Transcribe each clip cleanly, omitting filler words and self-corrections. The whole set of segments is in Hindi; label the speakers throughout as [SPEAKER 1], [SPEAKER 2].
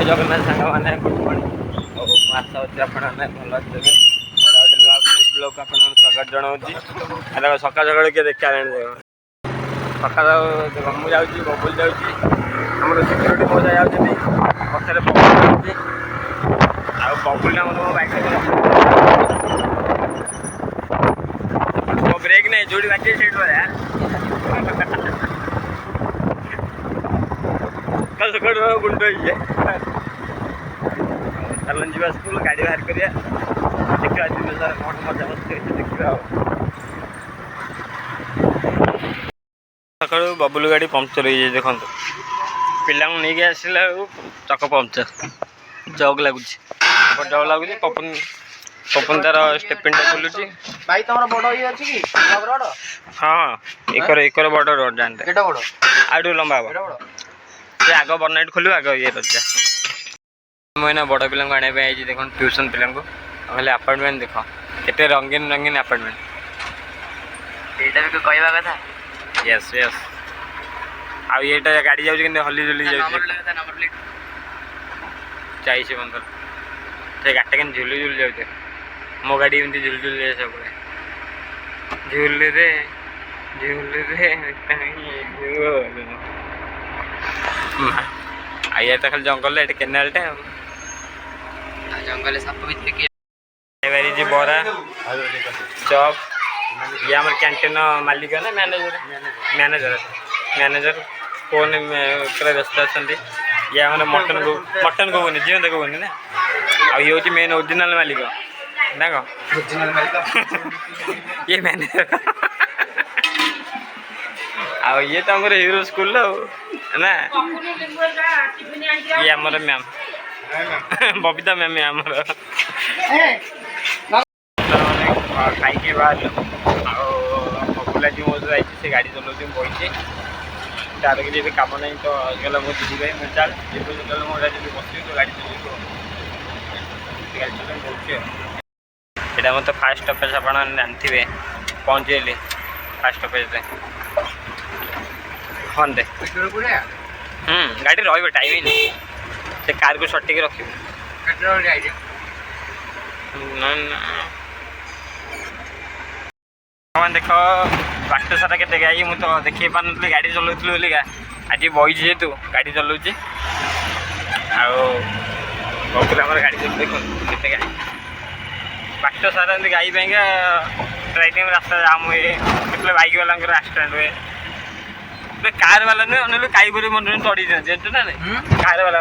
[SPEAKER 1] जय जगन्नाथ सांग मैंने गुड मॉर्निंग और आशा होती आपने भल थे गोटे नुआ ब्लॉग आप स्वागत जनाऊँगी सका सका किए देखा सका मुझे जाऊँगी बबुल जाऊँगी आम सिक्यूरीटी मजा जाऊँगी पछे बबुल जाऊँगी आ बबुल मो बैक ब्रेक नहीं जोड़ी बाकी सीट सकाल गुंड चलन जी स्कूल गाड़ी बाहर करिया देखा दिन सारा कौन मजा मस्ती देखा सका बबुल गाड़ी पंक्चर हो जाए देखो पिला नहीं आसला चक पंक्चर जग लगुच जग लगुच पपन पपन तार स्टेपिन खोलुची
[SPEAKER 2] भाई तुम बड़ ये अच्छी कि रोड
[SPEAKER 1] हाँ एकर बड़ रोड जानते
[SPEAKER 2] केटा बड़
[SPEAKER 1] आडू लंबा हम से आग बरनाइट खोलू आग ये रजा मुझे बड़ पिला आने आई देख ट्यूशन पिला कहले अपार्टमेंट देख केते रंगीन रंगीन अपार्टमेंट
[SPEAKER 2] एटा भी कहवा कथा
[SPEAKER 1] यस यस आ येटा गाड़ी जाउछ कि हल्ली जुली जाउछ
[SPEAKER 2] नंबर प्लेट
[SPEAKER 1] चाहिए से बंदर से गाड़ी के झुली झुली जाउछ मो गाड़ी एमती झुल झुल जाए सब झुल रे आइए तो खाली जंगल ये केनाल टे
[SPEAKER 2] जंगल साप भी
[SPEAKER 1] जी बरा चॉप ये हमारे कैंटीन मालिक ना मैनेजर मैनेजर मैनेजर फोन पूरा व्यस्त अच्छा ये हमारे मटन को जीवंत को ना आ ये हूँ मेन ओरिजिनल मालिक ना
[SPEAKER 2] ओरिजिनल मालिक
[SPEAKER 1] ये मैनेजर आ ये तो हमारे हीरो स्कूल ना ये हमारे मैम बबीता मैम है हमारा खाई बाहर बबुला जी मो से गाड़ी चलाऊँ बही तार कि कम ना तो गला मुझे भाई मुझे चल जो मोटा जी बस तो गाड़ी चलो गाड़ी चल बहुत यहाँ मतलब फास्ट स्टपेज आप जानते पहुँचे फास्ट स्टपेज हाँ दे गाड़ी रही टाइम ही नहीं से कार को सटिक रख देख बाट सारा के गाई मुझे तो देखी पार नी गाड़ी चलाऊँ बोलिका आज बही जेहेतु गाड़ी चलाऊँगी आम गाड़ी देख के गाई बाट सारा गाई पाइंका प्राय टाइम रास्ता जाम हुए मतलब बाइक वाला एक्सीडेंट हुए कार वाला नुहे कई पर मंदिर चढ़ी दिखते ना नहीं कार वाला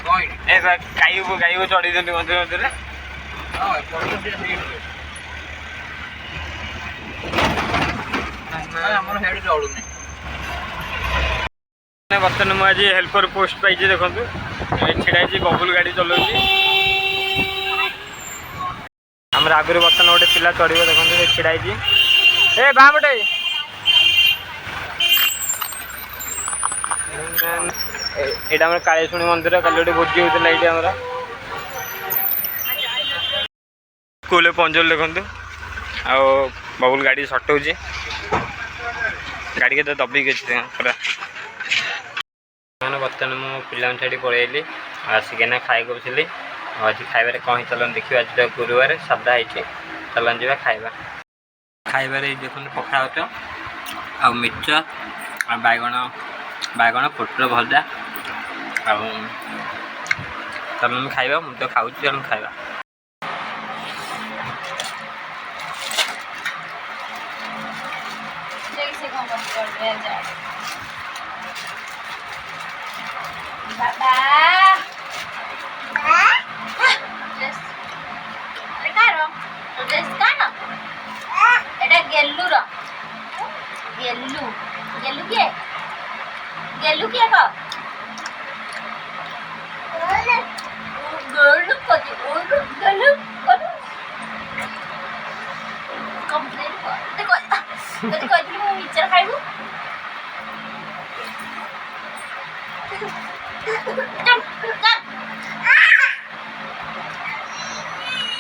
[SPEAKER 1] कई को चढ़ी दिखते मंदिर बर्तमान मुझे हेल्पर पोस्ट पाई देखो छिड़ा बबुल गाड़ी चलाऊँ आम आगुरी बर्तमान गोटे पिला चढ़ देखो छिड़ा ए बापटे यहाँ कालीशुणी मंदिर कल गोटे भोजी होता ये स्कूल पंजल देखु आ बबुल गाड़ी सटाऊँ गाड़ी के दबी गई पूरा बर्तमान मो पिला छाड़ी पलैली आसिकना खाई बसली आज खाइबार कहीं चलन देखिए आज तो गुरुवार सादा है चलन जा खाइबा खाइबार देखते पखा भात आ मिर्च आ बैगण पोटर भजा आ चलन खाइबा मुझे तो खाऊँ चलन खाइबा
[SPEAKER 3] गेलू क्या का गेलू कति गेलू कति कंप्लेन कर देखो कति कहती मु मिक्सचर खाइबू चल चल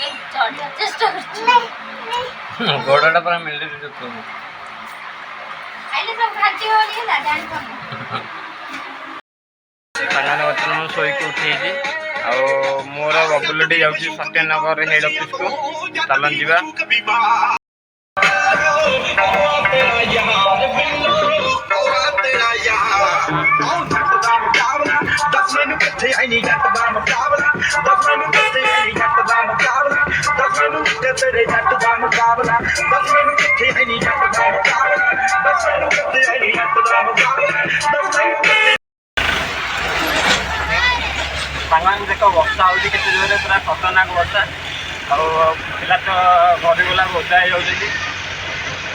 [SPEAKER 3] एक चढ़ चेष्टा कर
[SPEAKER 1] गोड़ाटा पूरा मिल रही है
[SPEAKER 3] आइले सब खाची हो लिए ना जान कोन
[SPEAKER 1] ସାଙ୍ଗମାନେ ବର୍ତ୍ତମାନ ମୁଁ ଶୋଇକି ଉଠେଇଛି ଆଉ ମୋର ବବୁଲଟି ଯାଉଛି ସତ୍ୟନଗର ହେଡ୍ ଅଫିସକୁ। ଚାଲନ୍ତୁ ଯିବା। ସାଙ୍ଗମାନେ ଦେଖ ବର୍ଷା ହେଉଛି କେତେ ଜୋରରେ, ପୁରା ଖତରନାକ ବର୍ଷା। ଆଉ ପିଲା ତ ଘରେ ଗଲା ଓଦା ହେଇଯାଉଛନ୍ତି।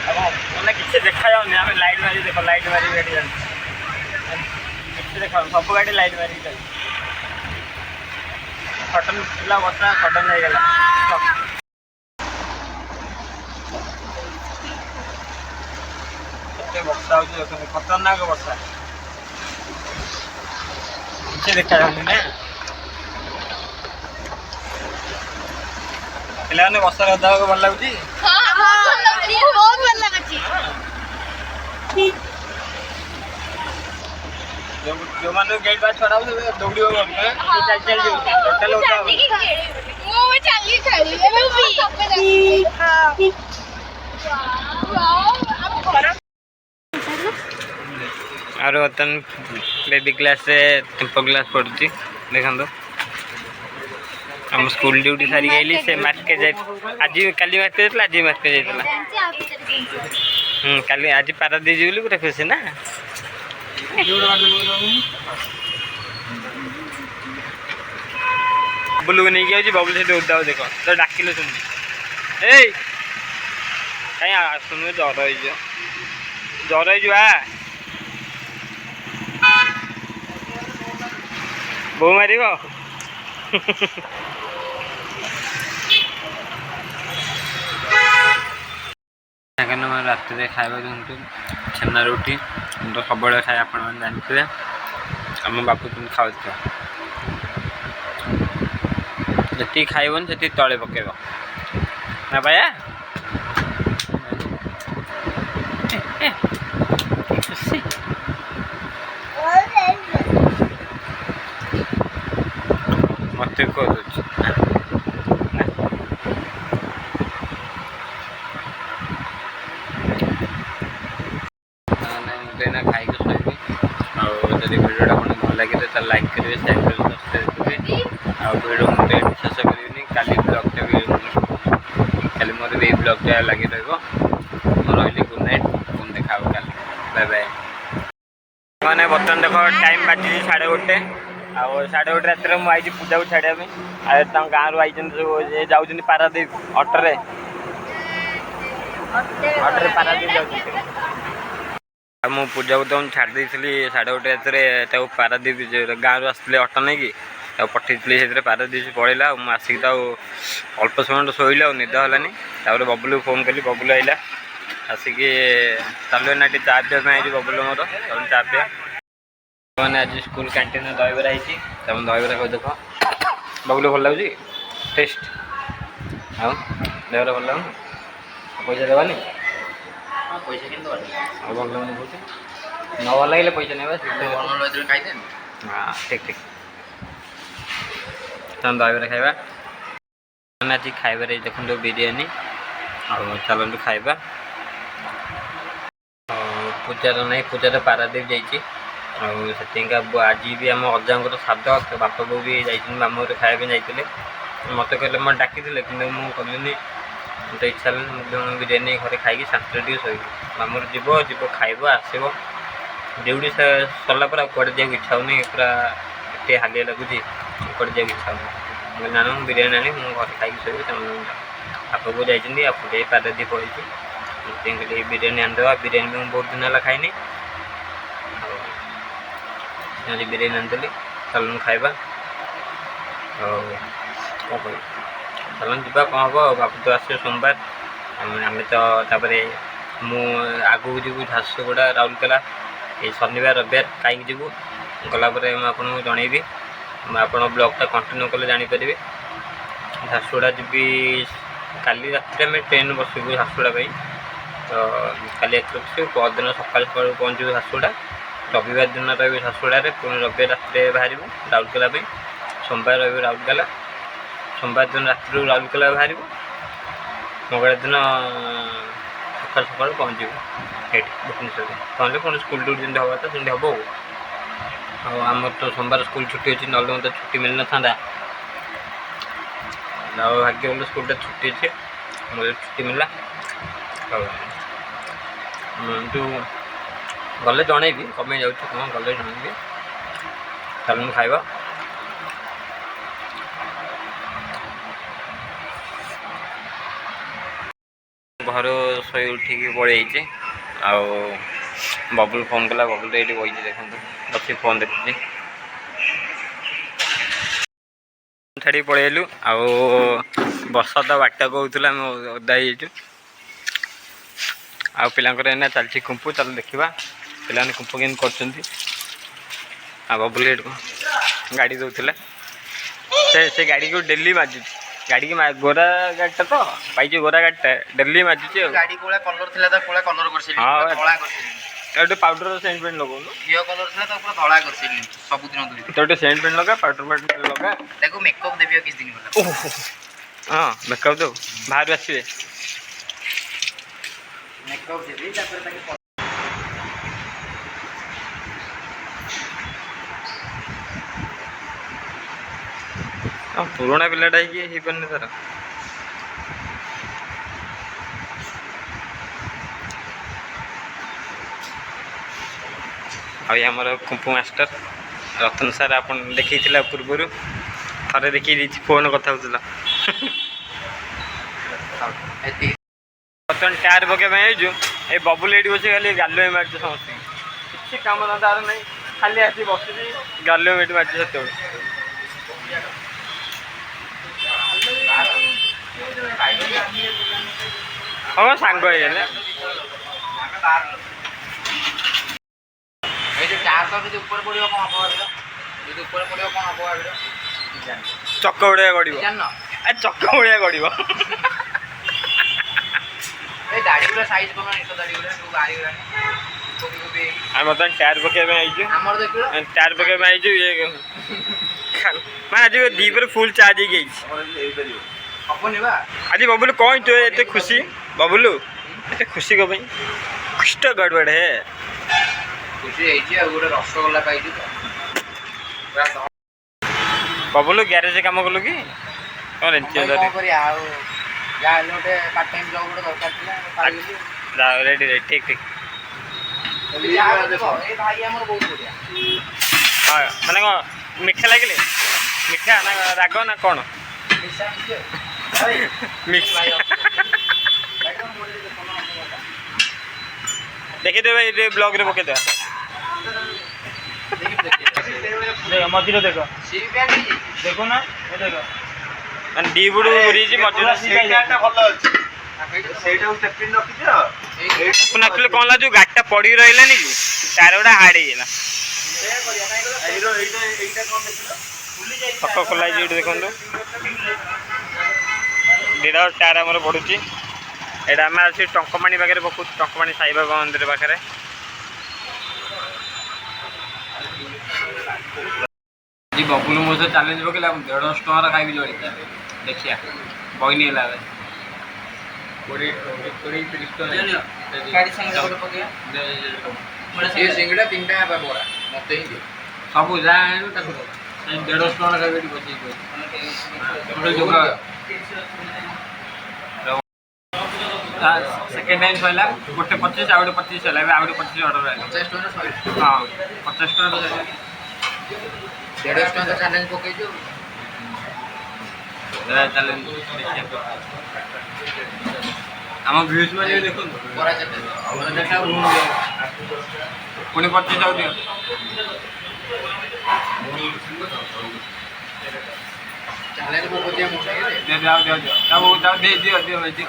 [SPEAKER 1] ଆଉ ମାନେ କିଛି ଦେଖାଯାଉନି। ଆମେ ଲାଇଟ୍ ମାରି ଦେଖ, ଲାଇଟ୍ ମାରିକି ଗାଡ଼ି ଯାଉଛି, କିଛି ଦେଖାଯାଉନି। ସବୁ ଗାଡ଼ି ଲାଇଟ୍ ମାରିକି ଚାଲିଛି। ସଡ଼ନ୍ ଥିଲା ବର୍ଷା, ସଡ଼ନ୍ ହେଇଗଲା। କେତେ ବର୍ଷା ହେଉଛି ଦେଖନ୍ତୁ, ଖତରନାକ ବର୍ଷା। କିଛି ଦେଖାଯାଉନି ନା। ପିଲାମାନେ ବର୍ଷାରେ ଓଦା ହେବାକୁ ଭଲ ଲାଗୁଛି। ଯୋଉମାନଙ୍କୁ ଗେଟ୍ ପାସ୍ ଛଡା ହଉଛି ଦୌଡ଼ିବ और बर्तन बेबी क्लास टेम्पो क्लास पढ़ुची देखो। हम स्कूल ड्यूटी सारी गई से मार्केट जाए। आज काली मार्केट आज मार्केट जाइला। काली आज पारादी जी पूरा खुशी ना। बबुल को नहीं आऊँ। बबुल से उदा देख तो डाकिल सुनी कहीं आसुन जर जर बो मार रात खाଇବା दिखाँ छेना रुटी तो सब खाए आप जानते आम बापू तुम खाऊ जी खाइबन से तले पकेब ना पाया खुशी मत कह खाई शोबी आदि भिडियो आपको भल लगे तो लाइक करेंगे, शेयर करेंगे, सब्सक्राइब करेंगे। आ भिडियो मुझे शेष करेंगे काली ब्लॉगटा भी काली मोर भी ब्लॉगटा लगे रही। रही गुड नाइट पुणी देखा काली बाय बाय। मैंने बर्तमान देख टाइम बाजी 1:30 आउ 1:30 रात मुझे पूजा को छाड़ा गाँव रू आई जाऊँ पारादीप अटोरे पारादीप जाऊँ। मु पूजा को तो छाड़ दी 1:30 रात पारादीप गाँव आसते अटो नहीं कि पठे पारादीप पड़ेगा। मुझे आसिक अल्प समय शोला निद होलानी। बबुल को फोन कली बबुल आइला आसिक चलो ना चा पीवा बबुल मोर चा पीवा। मैंने आज स्कूल कैंटीन में दहीबरा होती दहीबरा को देख बबुल भल लगे टेस्ट हाँ दहीबरा भल लगे पैसा देवानी
[SPEAKER 2] पैसा के
[SPEAKER 1] भल लगे न भल लगे पैसा नहीं हाँ ठीक ठीक तुम दहीबरा खाइबा। आज खाइबार देखो बिरियानी चलतु खाइबा। पूजार नहीं पूजा तो पारादीप जाइए आज भी आम अजा श्राद्ध बापा बो भी जाइए मामू घर खाया जाते मत कहले मैं डाकी कि मुझे कलिनी मत इच्छा बिरियानी घर खाई शांति शोबी मामू जीव जीव खाइब आसब ड्यूटी सरला पर कड़े जाए इच्छा होनी पूरा एत हालिया लगुच कड़े जाए इच्छा होनी ना मुझे बिरियानी आनी मुझे घर खाई शोबी बापा बो जाइए आपटे पारादीप पड़ी बिरियानी आनदेवा। बिरियानी भी बहुत दिन है खाईनी आज बिरियानी आनी चलन खाइबा कौन कह चलन जा कौन हम बापू तो आस सोमवार आम तो मु आगू जीवु झारसुगुड़ा राउरकेला ये शनिवार रविवार कहीं जीवु गलापर मुझे जनइबी आप ब्लॉगटा कंटिन्यू कले जापर झारसुगुड़ा जी काली रात ट्रेन बसबू झारसुगुड़ा तो काली एक्सप्रेस परदिन सकाल सकाल पहुँचू झारसुगुड़ा रविवार दिन रही झारसुगुड़े पुणी रविवार राति बाहर राउरकेला सोमवार रही राउरकेला सोमवार दिन राति राउरकेला बाहर मंगलवार दिन सकाल सकाल पहुँचू ये भुवनेश्वर पहुँचे पुणी स्कूल ड्यूटी जमी हवा तो जमी हम आम तो सोमवार स्कूल छुट्टी अच्छी ना मतलब छुट्टी मिल ना था भाग्य बोले स्कूल छुट्टी अच्छे मुझे छुट्टी मिलला जो गले जनइबी कमें जाऊँ कौन गले जनइबी चलन खाइबा घर शोई उठिक पड़े आउ बबुल फोन कला बबुल ये बही देखो बस फोन देखुची छाड़ी पलैलु आउ बर्षा तो बाटा कहला ओदा आउ पिलांकर एना चलती कुंपु चल देखा पिलाने कुंपु के बबुल गाड़ी दौले से गाड़ी को डेली माजु गाड़ी की गोरा गाड़ीटा तो पाई गोरा गाड़ीटा डेली माजुची
[SPEAKER 2] गाड़ी कोला कलर थिला तो कोला कलर करसिली धोळा करसिली
[SPEAKER 1] एटे पाउडर सेंट पेंट लगौनु
[SPEAKER 2] घियो कलर थिला तो पूरा धोळा करसिली सब दिन धुई
[SPEAKER 1] तो एटे सेंट पेंट लगा पाउडर पेंट लगा
[SPEAKER 2] देखो मेकअप देबियो किस दिन गला
[SPEAKER 1] हां मेकअप दो बाहर आसीबे
[SPEAKER 2] मेकअप देबी तापर ताके
[SPEAKER 1] पुराना पिलाटा ही पारे तार आमर कुंपु मास्टर रतन सार आप देखी पूर्वर थे देखी फोन कथा बर्तमान टायर पकड़ा ये बबुल ये बस खाली गालुए मार्च समस्त किसी कम ना तार नहीं खाली आसी बस गालुए मेट मार्च से हाँ सांग
[SPEAKER 2] ऊपर पड़ो कौन हम ऊपर पड़ो कौन हम
[SPEAKER 1] चक उड़िया गड़ चक उड़िया गड़
[SPEAKER 2] गाड़ी गुला साइज कौन गाड़ी गुला गाड़ी गुला
[SPEAKER 1] बर्तमान टायर पकड़ा टायर पकड़ा ये मैं आज दीपर फुल चार्ज हो आज बबुल कौन तो ये खुशी बबुलू ये खुशी को कष्ट गड़बड़ है
[SPEAKER 2] खुशी गोटे रसगोल्ला पाई
[SPEAKER 1] बबुलू ग्यारेज काम कलु कि कौन रेडी रेडी ठीक ठीक हाँ मैंने कौन मीठा लगे मीठा ना राग ना कौन मिक्स देखीदेवे ये ब्लॉग रे पके देख मझे देख देखो ना ये देख मैंने डी बुड़ उड़ी मझे नखिले कौन जो गाड़ीटा पड़ी रहा कि टायर गुड़ा हार्ड होगा छक खोल देखो दीड़ा टायर आम पड़ू यहाँ आम अच्छे टंकमाणी पाखे पकड़ टंकमाणी साई बाबा मंदिर पाखे बबुल मो सहित चैलेंज पकड़ा 150 टकर खाई जड़िया देखिया बहनी है
[SPEAKER 2] 20 सिंगड़ा 3टा बड़ा मत ही
[SPEAKER 1] सब जहाँ 150 टकर खाई बचे सेकेंड टाइम सैला गोटे 25 आउ 25 है आउ 25 ऑर्डर है
[SPEAKER 2] 50 टका
[SPEAKER 1] हाँ 50 टका
[SPEAKER 2] 150 टका चैलेंज पकई जो
[SPEAKER 1] चैलेंज आम व्यूज मैंने देखो पुणी 25 आउ दियो
[SPEAKER 2] चैलेंज पकई दिया मोटा के
[SPEAKER 1] दे जाओ जाओ जाओ जाओ दे दियो दियो भाई दियो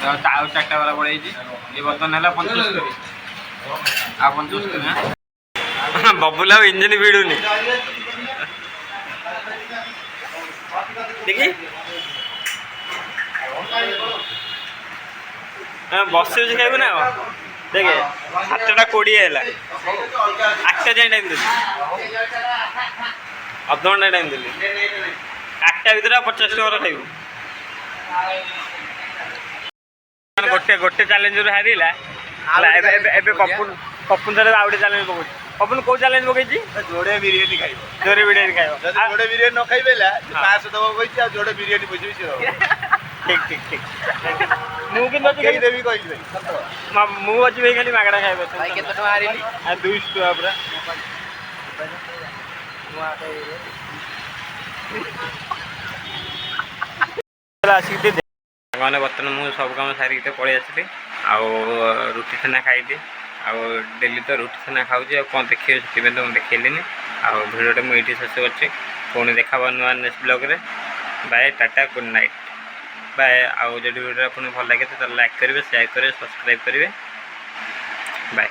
[SPEAKER 1] चार 4टा वाला पड़े ये बर्तन है 75 आ 75 बबुला इंजन भिड़ुनी देखी ବସି ବସି ଖାଇବୁ ନା ଦେଖେ 7:20 ହେଲା 8ଟା ଯାଏଁ ଟାଇମ୍ ଦେଲି ଅଧଘଣ୍ଟା ଟାଇମ୍ ଦେଲି 8ଟା ଭିତରେ 50 ଟଙ୍କାର ଖାଇବୁ ଗୋଟେ ଗୋଟେ ଚ୍ୟାଲେଞ୍ଜରୁ ହାରିଲା ହେଲା ଏବେ ପପୁନ ଥରେ ଆଉ ଗୋଟେ ଚ୍ୟାଲେଞ୍ଜ ପକଉଛି ପପୁନ କୋଉ ଚ୍ୟାଲେଞ୍ଜ ପକେଇଛି
[SPEAKER 4] ଯୋଡ଼େ ବିରିୟାନୀ ଖାଇବ
[SPEAKER 1] ଜୋରେ ବିରିୟାନୀ ଖାଇବ
[SPEAKER 4] ଯଦି ଯୋଡ଼େ ବିରିୟାନୀ ନ ଖାଇପାରିଲା 500 ଦେବ କହିଛି ଆଉ ଯୋଡ଼େ ବିରିୟାନୀ ପଇସା ବି ସେ ଦେବ
[SPEAKER 1] ଠିକ୍ ଠିକ୍ ଠିକ୍ ମୁଁ କିନ୍ତୁ
[SPEAKER 4] କେହି ଦେବି କହିଲି ଭାଇ ସତ
[SPEAKER 1] ମୁଁ ଅଛି ଭାଇ ଖାଲି ମାଗଣା ଖାଇବା
[SPEAKER 2] ଭାଇ କେତେ ଟଙ୍କା ହାରିଲି
[SPEAKER 1] 200 ଟଙ୍କା ପୁରା ଆସିକି ସାଙ୍ଗମାନେ ବର୍ତ୍ତମାନ ମୁଁ ସବୁ କାମ ସାରିକି ପଳେଇ ଆସିଲି ଆଉ ରୁଟି ଛେନା ଖାଇଲି ଆଉ ଡେଲି ତ ରୁଟି ଛେନା ଖାଉଛି ଆଉ କ'ଣ ଦେଖିବେ ସେଥିପାଇଁ ତ ମୁଁ ଦେଖେଇଲିନି ଆଉ ଭିଡ଼ିଓଟା ମୁଁ ଏଇଠି ଶେଷ କରିଛି ପୁଣି ଦେଖାବା ନୂଆ ନେକ୍ସଟ ବ୍ଲଗ୍ରେ bye tata good night bye ଆଉ ଯଦି ଭିଡ଼ିଓ ଆପଣଙ୍କୁ ଭଲ ଲାଗେ ତ ଲାଇକ୍ କରିବେ ସେୟାର କରିବେ ସବସ୍କ୍ରାଇବ୍ କରିବେ ବାଏ